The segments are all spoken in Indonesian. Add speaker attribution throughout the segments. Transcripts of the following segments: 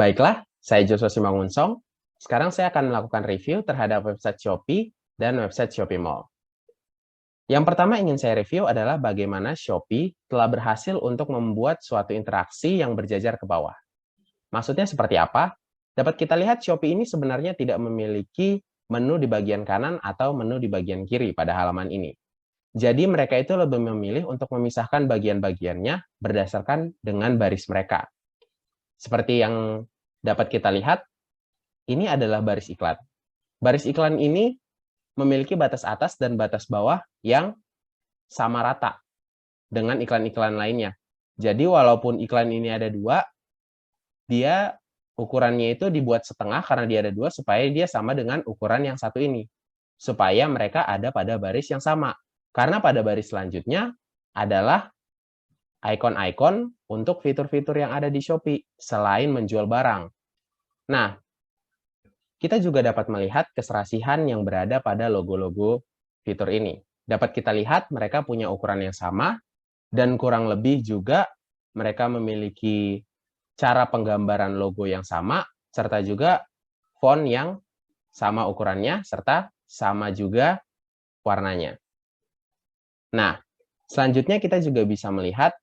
Speaker 1: Baiklah, saya Joshua Simangunsong. Sekarang saya akan melakukan review terhadap website Shopee dan website Shopee Mall. Yang pertama ingin saya review adalah bagaimana Shopee telah berhasil untuk membuat suatu interaksi yang berjajar ke bawah. Maksudnya seperti apa? Dapat kita lihat Shopee ini sebenarnya tidak memiliki menu di bagian kanan atau menu di bagian kiri pada halaman ini. Jadi mereka itu lebih memilih untuk memisahkan bagian-bagiannya berdasarkan dengan baris mereka. Seperti yang dapat kita lihat, ini adalah baris iklan. Baris iklan ini memiliki batas atas dan batas bawah yang sama rata dengan iklan-iklan lainnya. Jadi walaupun iklan ini ada dua, dia ukurannya itu dibuat setengah karena dia ada dua supaya dia sama dengan ukuran yang satu ini. Supaya mereka ada pada baris yang sama. Karena pada baris selanjutnya adalah ikon-ikon untuk fitur-fitur yang ada di Shopee selain menjual barang. Nah, kita juga dapat melihat keserasihan yang berada pada logo-logo fitur ini. Dapat kita lihat mereka punya ukuran yang sama dan kurang lebih juga mereka memiliki cara penggambaran logo yang sama serta juga font yang sama ukurannya serta sama juga warnanya. Nah, selanjutnya kita juga bisa melihat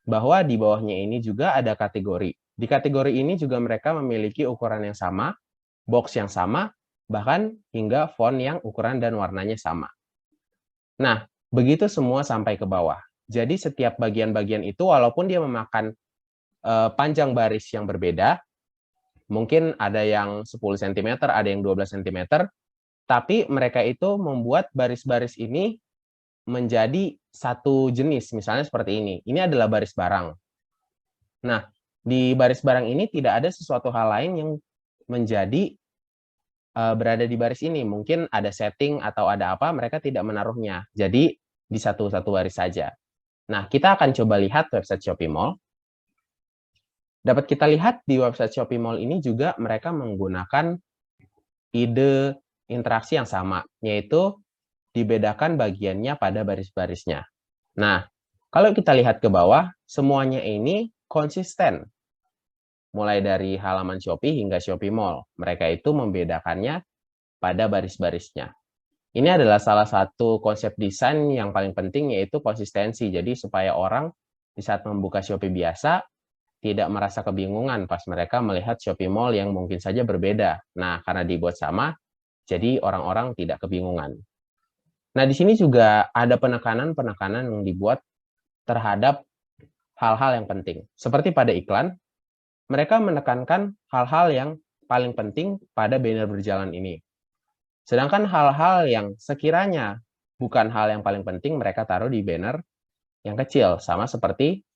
Speaker 1: bahwa di bawahnya ini juga ada kategori. Di kategori ini juga mereka memiliki ukuran yang sama, box yang sama, bahkan hingga font yang ukuran dan warnanya sama. Nah, begitu semua sampai ke bawah. Jadi setiap bagian-bagian itu walaupun dia memakan panjang baris yang berbeda, mungkin ada yang 10 cm, ada yang 12 cm, tapi mereka itu membuat baris-baris ini menjadi satu jenis, misalnya seperti ini. Ini adalah baris barang. Nah, di baris barang ini tidak ada sesuatu hal lain yang menjadi berada di baris ini. Mungkin ada setting atau ada apa, mereka tidak menaruhnya. Jadi, di satu-satu baris saja. Nah, kita akan coba lihat website Shopee Mall. Dapat kita lihat di website Shopee Mall ini juga mereka menggunakan ide interaksi yang sama, yaitu dibedakan bagiannya pada baris-barisnya. Nah, kalau kita lihat ke bawah, semuanya ini konsisten. Mulai dari halaman Shopee hingga Shopee Mall. Mereka itu membedakannya pada baris-barisnya. Ini adalah salah satu konsep desain yang paling penting, yaitu konsistensi. Jadi supaya orang di saat membuka Shopee biasa, tidak merasa kebingungan pas mereka melihat Shopee Mall yang mungkin saja berbeda. Nah, karena dibuat sama, jadi orang-orang tidak kebingungan. Nah, di sini juga ada penekanan-penekanan yang dibuat terhadap hal-hal yang penting. Seperti pada iklan, mereka menekankan hal-hal yang paling penting pada banner berjalan ini. Sedangkan hal-hal yang sekiranya bukan hal yang paling penting, mereka taruh di banner yang kecil. Sama seperti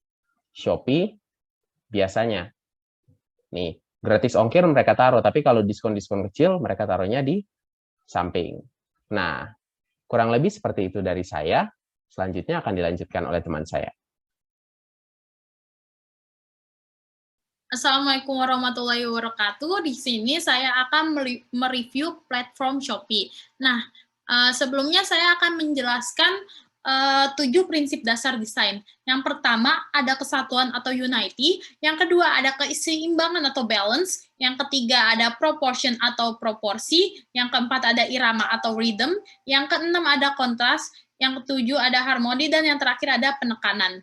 Speaker 1: Shopee biasanya. Nih, gratis ongkir mereka taruh, tapi kalau diskon-diskon kecil, mereka taruhnya di samping. Nah, kurang lebih seperti itu dari saya. Selanjutnya akan dilanjutkan oleh teman saya.
Speaker 2: Assalamualaikum warahmatullahi wabarakatuh. Di sini saya akan mereview platform Shopee. Nah, sebelumnya saya akan menjelaskan 7 prinsip dasar desain. Yang pertama ada kesatuan atau unity, yang kedua ada keseimbangan atau balance, yang ketiga ada proportion atau proporsi, yang keempat ada irama atau rhythm, yang keenam ada kontras, yang ketujuh ada harmoni, dan yang terakhir ada penekanan.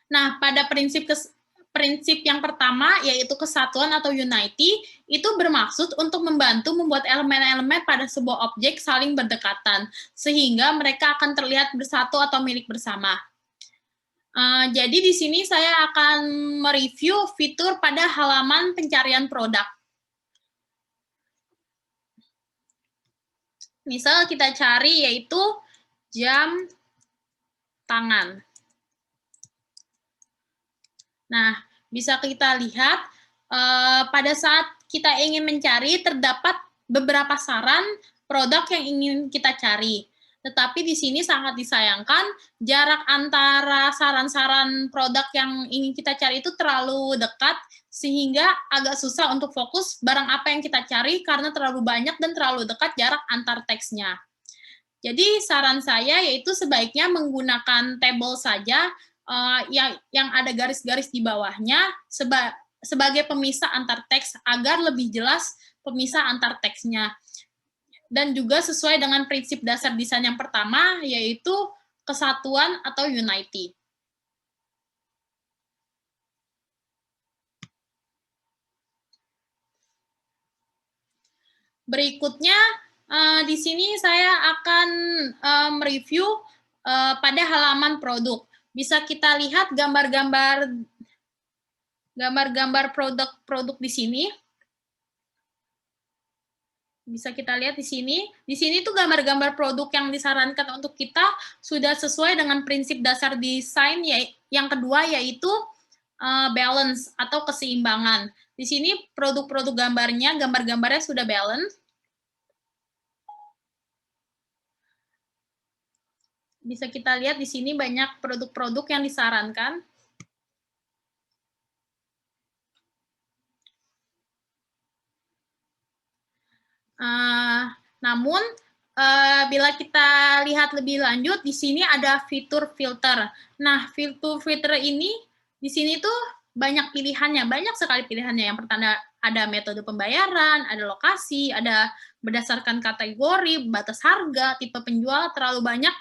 Speaker 2: Nah, pada prinsip yang pertama, yaitu kesatuan atau unity, itu bermaksud untuk membantu membuat elemen-elemen pada sebuah objek saling berdekatan, sehingga mereka akan terlihat bersatu atau milik bersama. Jadi di sini saya akan mereview fitur pada halaman pencarian produk. Misal kita cari yaitu jam tangan. Nah, bisa kita lihat pada saat kita ingin mencari terdapat beberapa saran produk yang ingin kita cari. Tetapi di sini sangat disayangkan jarak antara saran-saran produk yang ingin kita cari itu terlalu dekat sehingga agak susah untuk fokus barang apa yang kita cari karena terlalu banyak dan terlalu dekat jarak antar teksnya. Jadi saran saya yaitu sebaiknya menggunakan table saja yang ada garis-garis di bawahnya sebagai pemisah antar teks agar lebih jelas pemisah antar teksnya. Dan juga sesuai dengan prinsip dasar desain yang pertama, yaitu kesatuan atau unity. Berikutnya, di sini saya akan mereview pada halaman produk. Bisa kita lihat gambar-gambar produk di sini. Bisa kita lihat di sini. Di sini tuh gambar-gambar produk yang disarankan untuk kita sudah sesuai dengan prinsip dasar desain yang kedua, yaitu balance atau keseimbangan. Di sini produk-produk gambar-gambarnya sudah balance. Bisa kita lihat di sini banyak produk-produk yang disarankan. Namun, bila kita lihat lebih lanjut, di sini ada fitur filter. Nah, fitur filter ini, di sini tuh banyak pilihannya, banyak sekali pilihannya. Yang pertama ada metode pembayaran, ada lokasi, ada berdasarkan kategori, batas harga, tipe penjual, terlalu banyak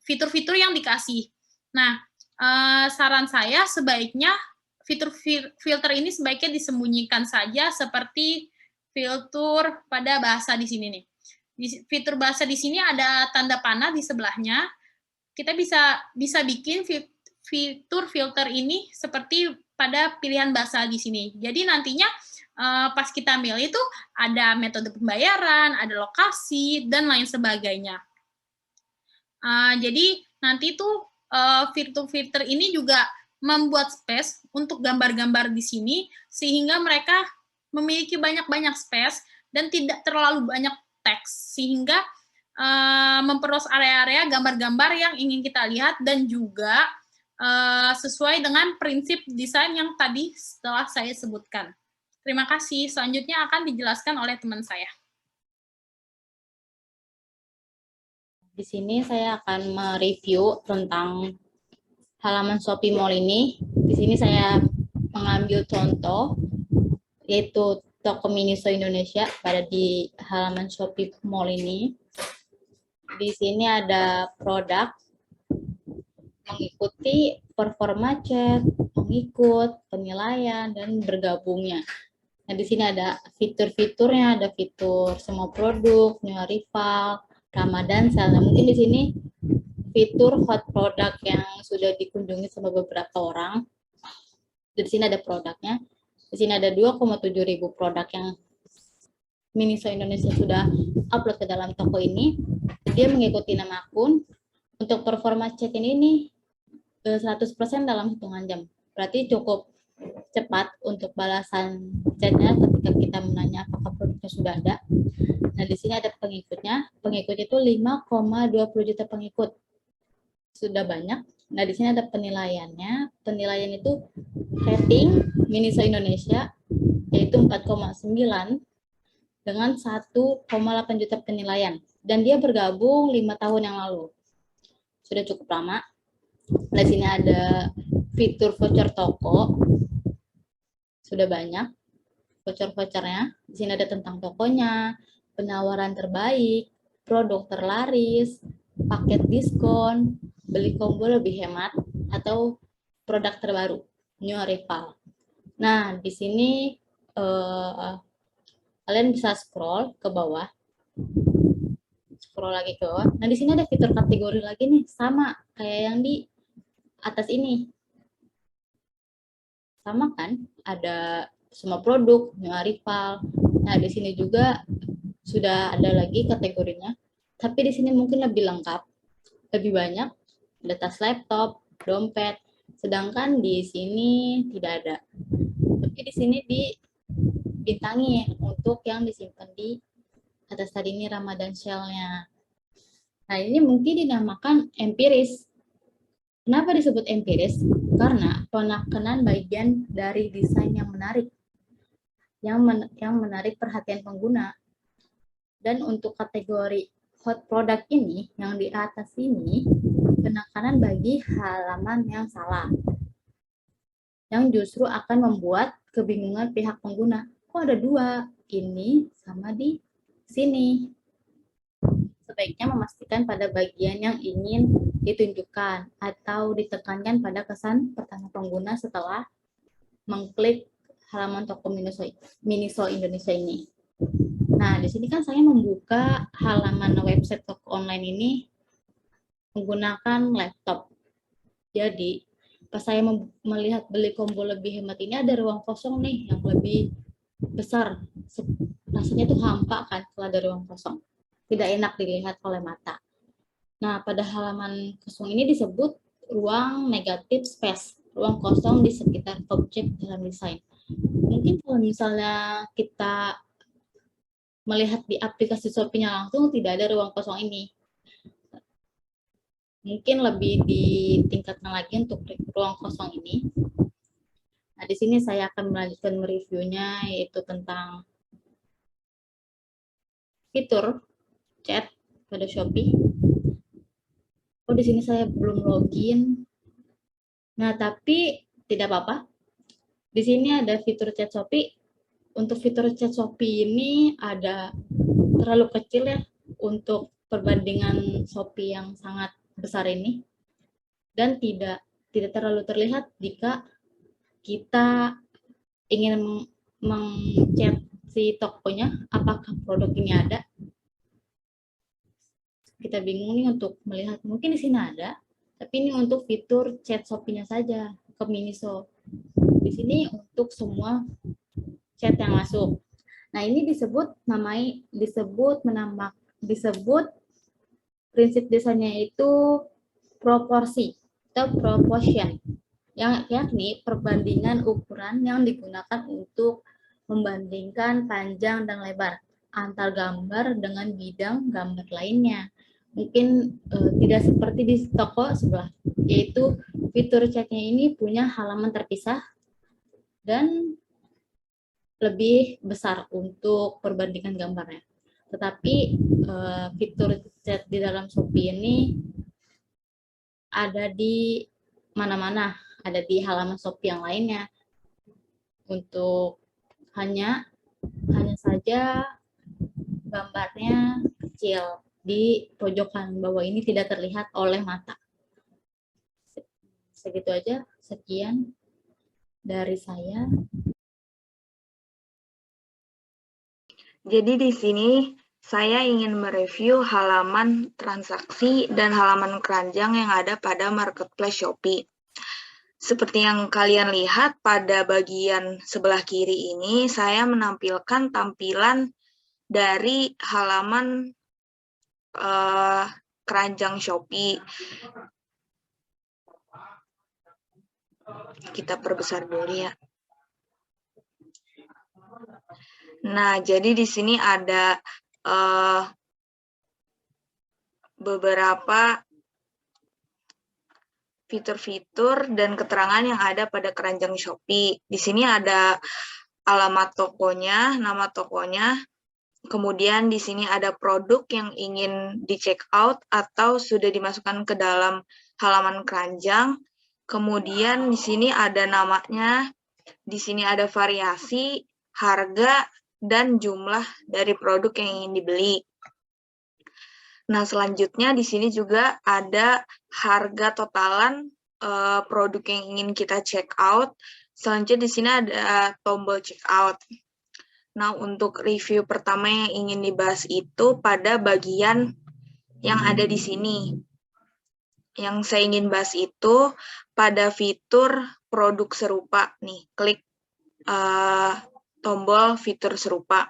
Speaker 2: fitur-fitur yang dikasih. Nah, saran saya sebaiknya fitur filter ini sebaiknya disembunyikan saja seperti fitur pada bahasa di sini nih. Di fitur bahasa di sini ada tanda panah di sebelahnya. Kita bisa bikin fitur filter ini seperti pada pilihan bahasa di sini. Jadi nantinya pas kita milih itu ada metode pembayaran, ada lokasi, dan lain sebagainya. Jadi nanti tuh fitur-fitur ini juga membuat space untuk gambar-gambar di sini sehingga mereka memiliki banyak-banyak space dan tidak terlalu banyak teks sehingga memperluas area-area gambar-gambar yang ingin kita lihat dan juga sesuai dengan prinsip desain yang tadi setelah saya sebutkan. Terima kasih. Selanjutnya akan dijelaskan oleh teman saya.
Speaker 3: Di sini saya akan mereview tentang halaman Shopee Mall ini. Di sini saya mengambil contoh, yaitu toko Miniso Indonesia pada di halaman Shopee Mall ini. Di sini ada produk, mengikuti performa chat, mengikut, penilaian, dan bergabungnya. Nah, di sini ada fitur-fiturnya, ada fitur semua produk, new arrival, Ramadan sale. Nah, mungkin di sini fitur hot product yang sudah dikunjungi sama beberapa orang. Di sini ada produknya. Di sini ada 2,7 ribu produk yang Miniso Indonesia sudah upload ke dalam toko ini. Dia mengikuti nama akun. Untuk performa chat ini 100% dalam hitungan jam. Berarti cukup cepat untuk balasan chatnya ketika kita menanya apakah produknya sudah ada. Nah, di sini ada pengikutnya. Pengikut itu 5,20 juta pengikut. Sudah banyak. Nah, di sini ada penilaiannya. Penilaian itu rating Miniso Indonesia yaitu 4,9 dengan 1,8 juta penilaian. Dan dia bergabung 5 tahun yang lalu. Sudah cukup lama. Di sini ada fitur voucher toko. Sudah banyak voucher-vouchernya. Di sini ada tentang tokonya, penawaran terbaik, produk terlaris, paket diskon, beli combo lebih hemat, atau produk terbaru, new arrival. Nah, di sini kalian bisa scroll ke bawah. Scroll lagi ke bawah. Nah, di sini ada fitur kategori lagi nih, sama kayak yang di atas ini. Sama kan? Ada semua produk, new arrival. Nah, di sini juga sudah ada lagi kategorinya. Tapi di sini mungkin lebih lengkap, lebih banyak. Ada tas laptop, dompet. Sedangkan di sini tidak ada. Tapi di sini dibintangi untuk yang disimpan di atas tadi ini Ramadan Sale-nya. Nah, ini mungkin dinamakan empiris. Kenapa disebut empiris? Karena penekanan bagian dari desain yang menarik, yang menarik perhatian pengguna. Dan untuk kategori hot product ini, yang di atas ini, penekanan bagi halaman yang salah. yang justru akan membuat kebingungan pihak pengguna. Kok ada dua, ini sama di sini. Sebaiknya memastikan pada bagian yang ingin ditunjukkan atau ditekankan pada kesan pertama pengguna setelah mengklik halaman toko Miniso Indonesia ini. Nah, di sini kan saya membuka halaman website toko online ini menggunakan laptop. Jadi, pas saya melihat beli combo lebih hemat ini, ada ruang kosong nih yang lebih besar. Rasanya tuh hampa kan kalau ada ruang kosong. Tidak enak dilihat oleh mata. Nah, pada halaman kosong ini disebut ruang negative space, ruang kosong di sekitar objek dalam desain. Mungkin kalau misalnya kita melihat di aplikasi Shopee-nya langsung, tidak ada ruang kosong ini. Mungkin lebih ditingkatkan lagi untuk ruang kosong ini. Nah, di sini saya akan melanjutkan mereviewnya, yaitu tentang fitur chat pada Shopee. Oh, di sini saya belum login. Nah, tapi tidak apa-apa. Di sini ada fitur chat Shopee. Untuk fitur chat Shopee ini ada terlalu kecil ya untuk perbandingan Shopee yang sangat besar ini, dan tidak terlalu terlihat jika kita ingin meng-chat si tokonya apakah produk ini ada. Kita bingung nih untuk melihat, mungkin di sini ada, tapi ini untuk fitur chat Shopee-nya saja ke Miniso. Di sini untuk semua chat yang masuk. Nah, ini disebut prinsip desainnya itu proporsi atau proportion, yakni perbandingan ukuran yang digunakan untuk membandingkan panjang dan lebar antar gambar dengan bidang gambar lainnya. Mungkin tidak seperti di toko sebelah, yaitu fitur chatnya ini punya halaman terpisah dan lebih besar untuk perbandingan gambarnya. Tetapi fitur chat di dalam Shopee ini ada di mana-mana, ada di halaman Shopee yang lainnya. Untuk hanya saja gambarnya kecil di pojokan bawah ini, tidak terlihat oleh mata. Segitu aja, sekian dari saya.
Speaker 4: Jadi di sini saya ingin mereview halaman transaksi dan halaman keranjang yang ada pada marketplace Shopee. Seperti yang kalian lihat pada bagian sebelah kiri ini, saya menampilkan tampilan dari halaman keranjang Shopee. Kita perbesar dulu ya. Nah, jadi di sini ada beberapa fitur-fitur dan keterangan yang ada pada keranjang Shopee. Di sini ada alamat tokonya, nama tokonya, kemudian di sini ada produk yang ingin di-check out atau sudah dimasukkan ke dalam halaman keranjang. Kemudian di sini ada namanya, di sini ada variasi, harga, dan jumlah dari produk yang ingin dibeli. Nah, selanjutnya di sini juga ada harga totalan produk yang ingin kita check out. Selanjutnya di sini ada tombol check out. Nah, untuk review pertama yang ingin dibahas itu pada bagian yang ada di sini. Yang saya ingin bahas itu pada fitur produk serupa. Nih, klik tombol fitur serupa.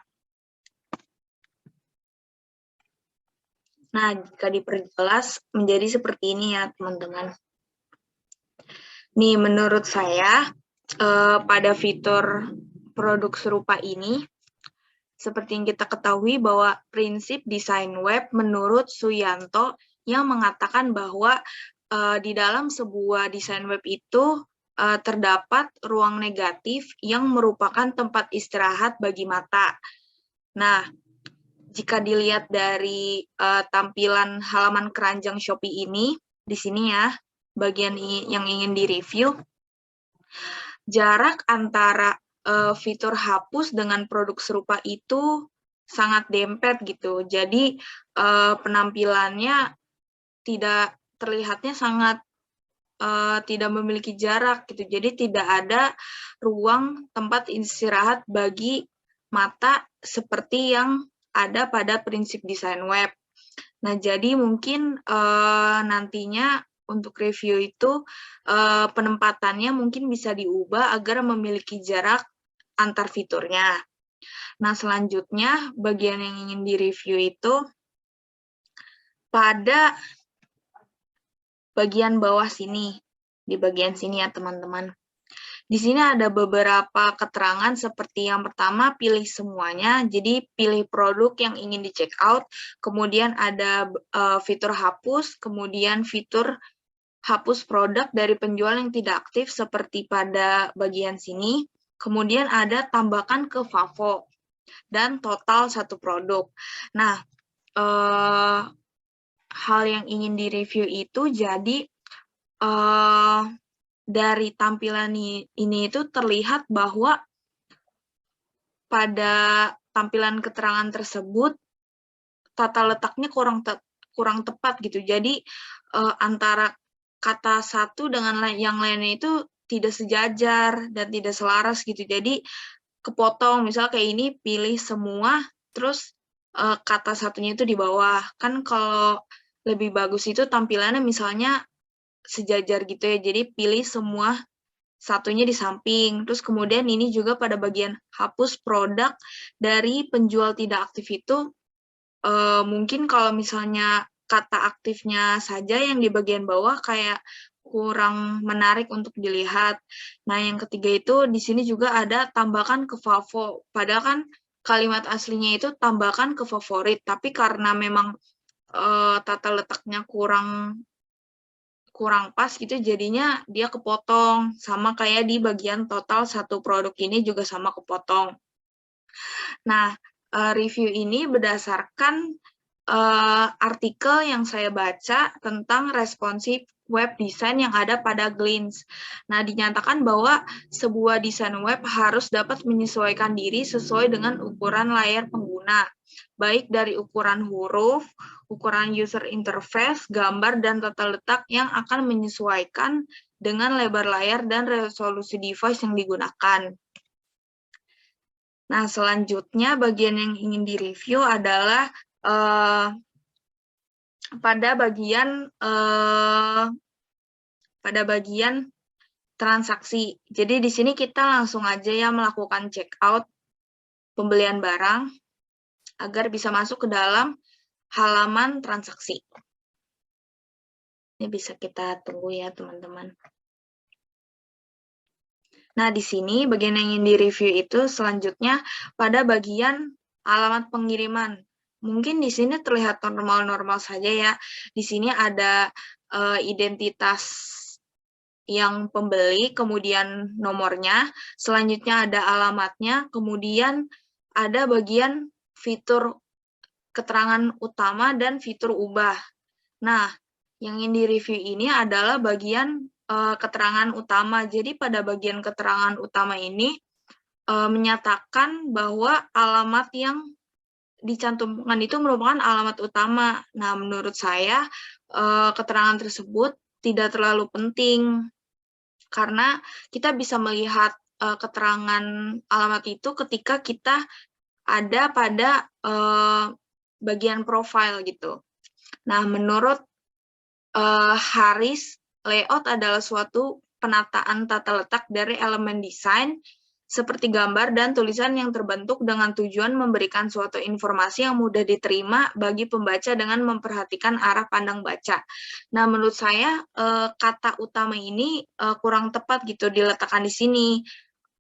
Speaker 4: Nah, jika diperjelas menjadi seperti ini ya, teman-teman. Nih, menurut saya, pada fitur produk serupa ini, seperti yang kita ketahui bahwa prinsip desain web menurut Suyanto yang mengatakan bahwa di dalam sebuah desain web itu terdapat ruang negatif yang merupakan tempat istirahat bagi mata. Nah, jika dilihat dari tampilan halaman keranjang Shopee ini, di sini ya, bagian yang ingin direview, jarak antara fitur hapus dengan produk serupa itu sangat dempet gitu. Jadi penampilannya terlihatnya sangat tidak memiliki jarak gitu. Jadi tidak ada ruang tempat istirahat bagi mata seperti yang ada pada prinsip desain web. Nah, jadi mungkin nantinya untuk review itu penempatannya mungkin bisa diubah agar memiliki jarak antar fiturnya. Nah, selanjutnya bagian yang ingin direview itu pada bagian bawah sini, di bagian sini ya teman-teman. Di sini ada beberapa keterangan seperti yang pertama, pilih semuanya, jadi pilih produk yang ingin di check out, kemudian ada fitur hapus, kemudian fitur hapus produk dari penjual yang tidak aktif seperti pada bagian sini, kemudian ada tambahkan ke FAVO, dan total satu produk. Nah, hal yang ingin direview itu jadi dari tampilan ini itu terlihat bahwa pada tampilan keterangan tersebut tata letaknya kurang tepat gitu. Jadi antara kata satu dengan yang lainnya itu tidak sejajar dan tidak selaras gitu. Jadi kepotong, misal kayak ini pilih semua, terus kata satunya itu di bawah. Kan kalau lebih bagus itu tampilannya misalnya sejajar gitu ya, jadi pilih semua satunya di samping. Terus kemudian ini juga pada bagian hapus produk dari penjual tidak aktif itu, mungkin kalau misalnya kata aktifnya saja yang di bagian bawah kayak kurang menarik untuk dilihat. Nah, yang ketiga itu di sini juga ada tambahkan ke FAVO. Padahal kan kalimat aslinya itu tambahkan ke favorit, tapi karena memang tata letaknya kurang pas gitu, jadinya dia kepotong. Sama kayak di bagian total satu produk ini juga sama kepotong. Nah, review ini berdasarkan artikel yang saya baca tentang responsif web design yang ada pada Glints. Nah, dinyatakan bahwa sebuah desain web harus dapat menyesuaikan diri sesuai dengan ukuran layar pengguna, baik dari ukuran huruf, ukuran user interface, gambar, dan tata letak yang akan menyesuaikan dengan lebar layar dan resolusi device yang digunakan. Nah, selanjutnya bagian yang ingin direview adalah pada bagian transaksi. Jadi di sini kita langsung aja ya melakukan check out pembelian barang agar bisa masuk ke dalam halaman transaksi. Ini bisa kita tunggu ya teman-teman. Nah, di sini bagian yang ingin direview itu selanjutnya pada bagian alamat pengiriman. Mungkin di sini terlihat normal-normal saja ya. Di sini ada identitas yang pembeli, kemudian nomornya, selanjutnya ada alamatnya, kemudian ada bagian fitur keterangan utama dan fitur ubah. Nah, yang ingin direview ini adalah bagian keterangan utama. Jadi pada bagian keterangan utama ini menyatakan bahwa alamat yang dicantumkan itu merupakan alamat utama. Nah, menurut saya keterangan tersebut tidak terlalu penting karena kita bisa melihat keterangan alamat itu ketika kita ada pada bagian profile gitu. Nah, menurut Haris, layout adalah suatu penataan tata letak dari elemen desain seperti gambar dan tulisan yang terbentuk dengan tujuan memberikan suatu informasi yang mudah diterima bagi pembaca dengan memperhatikan arah pandang baca. Nah, menurut saya kata utama ini kurang tepat gitu diletakkan di sini.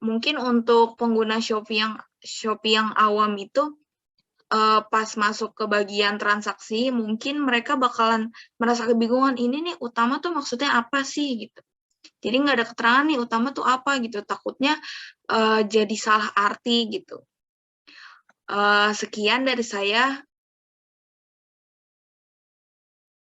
Speaker 4: Mungkin untuk pengguna Shopee yang awam itu pas masuk ke bagian transaksi, mungkin mereka bakalan merasa kebingungan, ini nih utama tuh maksudnya apa sih gitu. Jadi nggak ada keterangan nih utama tuh apa gitu, takutnya jadi salah arti gitu. Sekian dari saya,